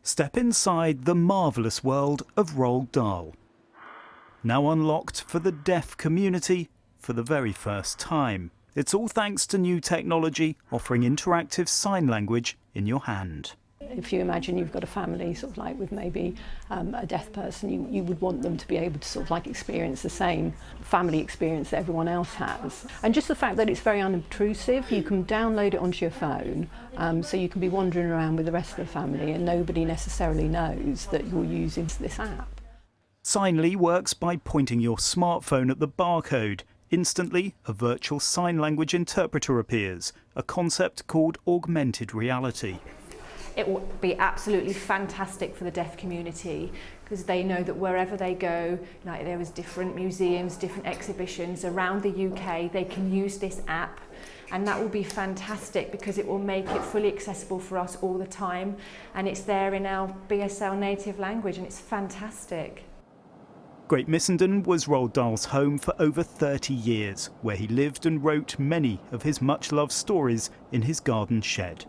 Step inside the marvellous world of Roald Dahl. Now unlocked for the deaf community for the very first time. It's all thanks to new technology offering interactive sign language in your hand. If you imagine you've got a family sort of like with maybe a deaf person, you would want them to be able to sort of like experience the same family experience that everyone else has. And just the fact that it's very unobtrusive, you can download it onto your phone, so you can be wandering around with the rest of the family and nobody necessarily knows that you're using this app. Signly works by pointing your smartphone at the barcode. Instantly, a virtual sign language interpreter appears, a concept called augmented reality. It will be absolutely fantastic for the deaf community because they know that wherever they go, like there is different museums, different exhibitions around the UK, they can use this app, and that will be fantastic because it will make it fully accessible for us all the time, and it's there in our BSL native language, and it's fantastic. Great Missenden was Roald Dahl's home for over 30 years, where he lived and wrote many of his much-loved stories in his garden shed.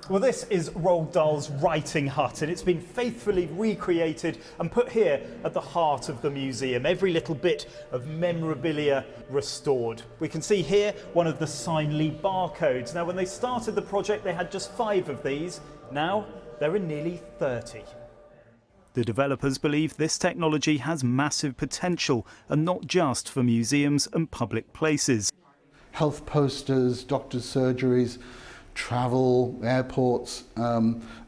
Well, this is Roald Dahl's writing hut, and it's been faithfully recreated and put here at the heart of the museum. Every little bit of memorabilia restored. We can see here one of the Signly barcodes. Now, when they started the project, they had just 5 of these. Now, there are nearly 30. The developers believe this technology has massive potential, and not just for museums and public places. Health posters, doctors' surgeries, travel, airports,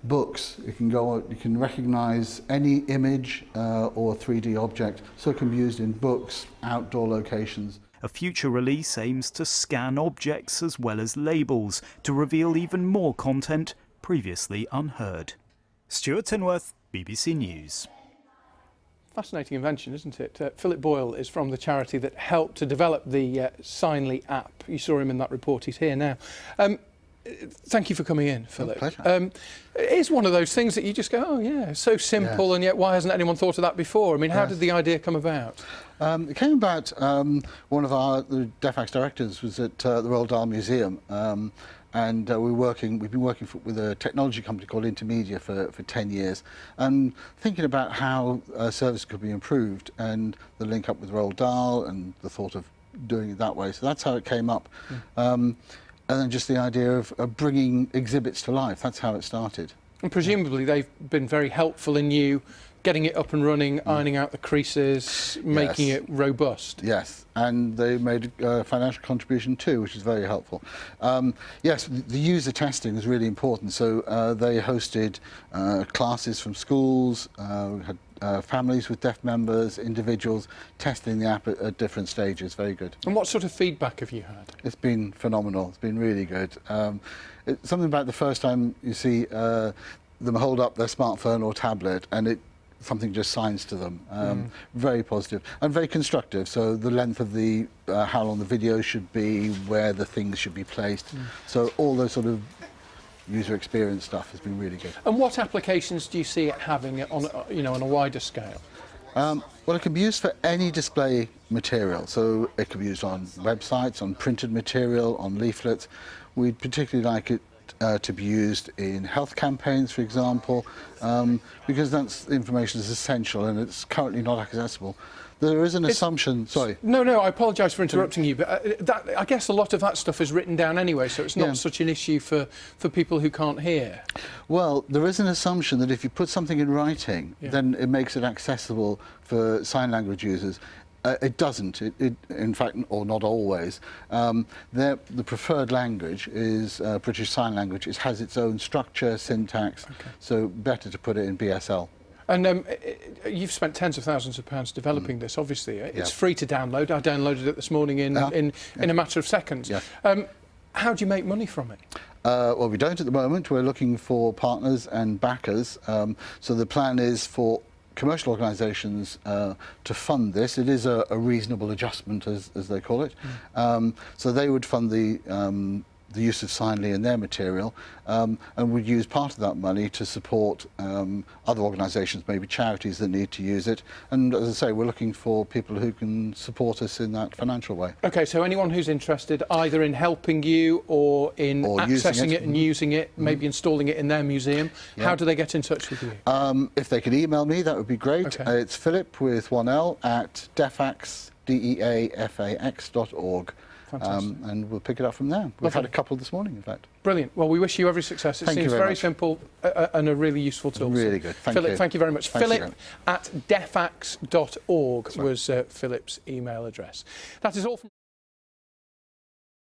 books. You can recognise any image or 3D object, so it can be used in books, outdoor locations. A future release aims to scan objects as well as labels to reveal even more content previously unheard. Stuart Tinworth, BBC News. Fascinating invention, isn't it? Philip Boyle is from the charity that helped to develop the Signly app. You saw him in that report. He's here now. Thank you for coming in, Philip. Pleasure. It is one of those things that you just go, oh yeah, so simple, and yet why hasn't anyone thought of that before? I mean, how did the idea come about? It came about, one of the DEFAX directors was at the Roald Dahl Museum, and we've been working with a technology company called Intermedia for 10 years, and thinking about how service could be improved, and the link up with Roald Dahl and the thought of doing it that way. So that's how it came up. And then just the idea of bringing exhibits to life. That's how it started. And presumably they've been very helpful in you getting it up and running, ironing out the creases, making it robust. Yes, and they made a financial contribution too, which is very helpful. Yes, the user testing is really important. So they hosted classes from schools, we had families with deaf members, individuals testing the app at different stages. Very good. And what sort of feedback have you had? It's been phenomenal. It's been really good. It's something about the first time you see them hold up their smartphone or tablet and something just signs to them. Very positive and very constructive. So the length of the how long the video should be, where the things should be placed. So all those sort of user experience stuff has been really good. And what applications do you see it having on a wider scale? Well, it can be used for any display material. So it can be used on websites, on printed material, on leaflets. We'd particularly like it to be used in health campaigns, for example, because that's information is essential and it's currently not accessible. There is an assumption. Sorry. No, I apologise for interrupting you, but I guess a lot of that stuff is written down anyway, so it's not such an issue for people who can't hear. Well, there is an assumption that if you put something in writing, then it makes it accessible for sign language users. It doesn't. In fact, or not always. The preferred language is British Sign Language. It has its own structure, syntax, so better to put it in BSL. And you've spent tens of thousands of pounds developing this, obviously. It's free to download. I downloaded it this morning in a matter of seconds. How do you make money from it? Well, we don't at the moment. We're looking for partners and backers. So the plan is for commercial organisations to fund this. It is a reasonable adjustment, as they call it. So they would fund the the use of Signly in their material, and would use part of that money to support other organisations, maybe charities that need to use it. And as I say, we're looking for people who can support us in that financial way. Okay, so anyone who's interested either in helping you or in accessing it and using it, maybe installing it in their museum, how do they get in touch with you? If they could email me, that would be great. Okay. It's Philip with one L at defax, deafax.org. And we'll pick it up from there. We've had a couple this morning, in fact. Brilliant. Well, we wish you every success. It Thank you seems very very much. simple and a really useful tool. Really good. Thank Philip, you. thank you very much. Thanks Philip again. at defax.org was Philip's email address. That is all from